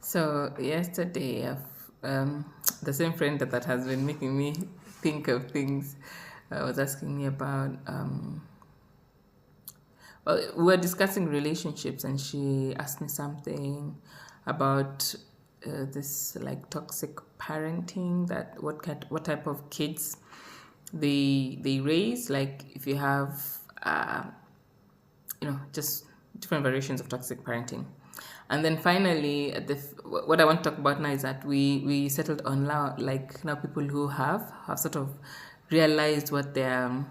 So yesterday, the same friend that has been making me think of things was asking me about. Well, we were discussing relationships, and she asked me something about this like toxic parenting. That what type of kids they raise. Like if you have, just different variations of toxic parenting. And then finally, what I want to talk about now is that we settled on now, like now people who have sort of realized what their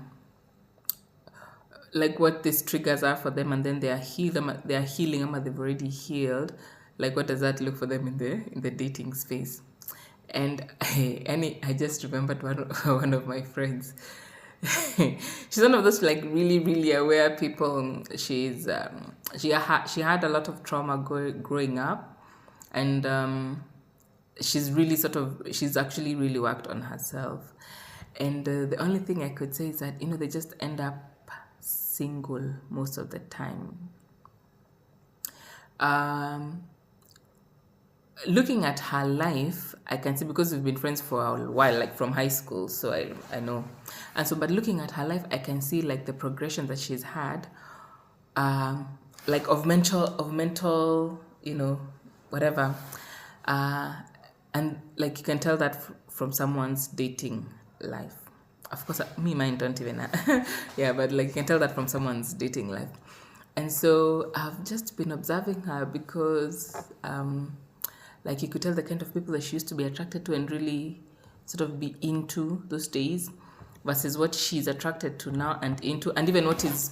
like what these triggers are for them, and then they are healing them, or they've already healed. Like what does that look for them in the dating space? And I just remembered one of my friends. She's one of those like really really aware people. She had a lot of trauma growing up, and she's actually really worked on herself. And the only thing I could say is that they just end up single most of the time. Looking at her life, I can see, because we've been friends for a while, like from high school, so I know. And so, but looking at her life, I can see like the progression that she's had, like of mental, whatever. And like you can tell that from someone's dating life. Of course, mine don't even, yeah, but like you can tell that from someone's dating life. And so I've just been observing her because, like you could tell the kind of people that she used to be attracted to and really sort of be into those days versus what she's attracted to now and into, and even what is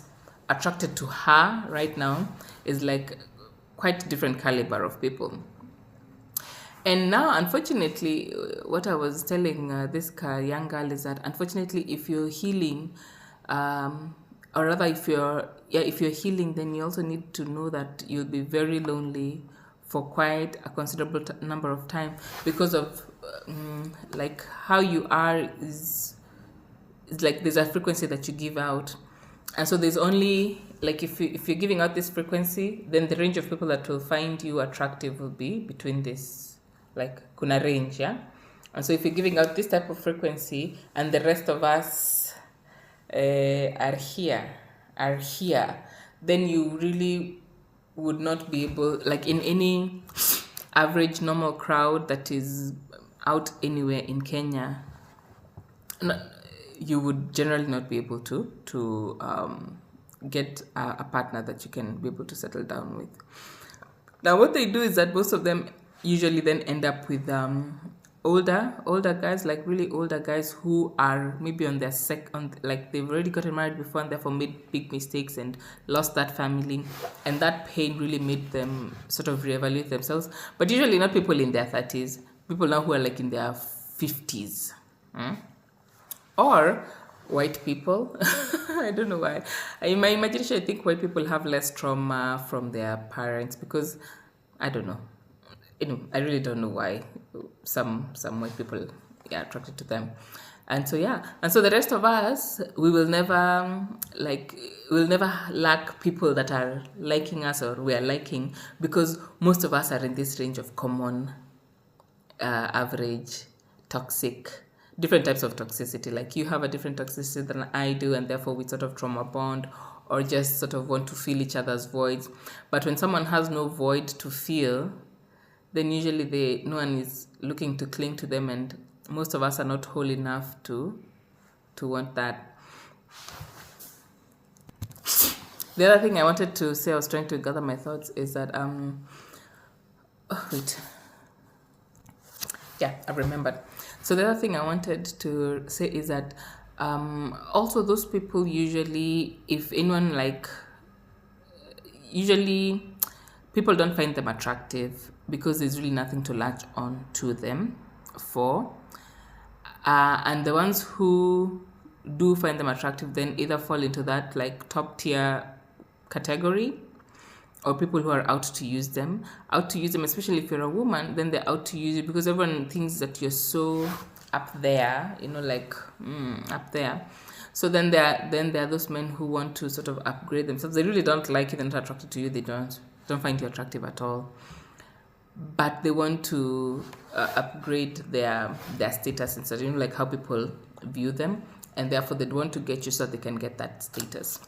attracted to her right now is like quite different caliber of people. And now, unfortunately, what I was telling this young girl is that, unfortunately, if you're healing, or rather, if you're healing, then you also need to know that you'll be very lonely for quite a considerable number of time, because of like how you are is like there's a frequency that you give out, and so there's only like if you're giving out this frequency, then the range of people that will find you attractive will be between this, like kuna range, yeah. And so if you're giving out this type of frequency and the rest of us are here, then you really would not be able, like in any average normal crowd that is out anywhere in Kenya, you would generally not be able to get a partner that you can be able to settle down with. Now, what they do is that most of them usually then end up with older guys, like really older guys who are maybe on their like they've already gotten married before and therefore made big mistakes and lost that family, and that pain really made them sort of reevaluate themselves. But usually not people in their 30s, people now who are like in their 50s. Or white people. I don't know why. In my imagination, I think white people have less trauma from their parents, because I don't know. I really don't know why some white people are attracted to them. And so the rest of us, we'll never lack people that are liking us or we are liking, because most of us are in this range of common, average, toxic, different types of toxicity. Like you have a different toxicity than I do, and therefore we sort of trauma bond or just sort of want to fill each other's voids. But when someone has no void to fill, then usually no one is looking to cling to them, and most of us are not whole enough to want that. The other thing I wanted to say, I was trying to gather my thoughts, is that I've remembered. So the other thing I wanted to say is that also those people usually, if anyone usually people don't find them attractive because there's really nothing to latch on to them for. And the ones who do find them attractive then either fall into that like top tier category, or people who are out to use them, especially if you're a woman, then they're out to use you because everyone thinks that you're so up there, up there. So then there are those men who want to sort of upgrade themselves. They really don't like you, they're not attracted to you, they don't find you attractive at all. but they want to upgrade their status and such, like how people view them, and therefore they want to get you so they can get that status.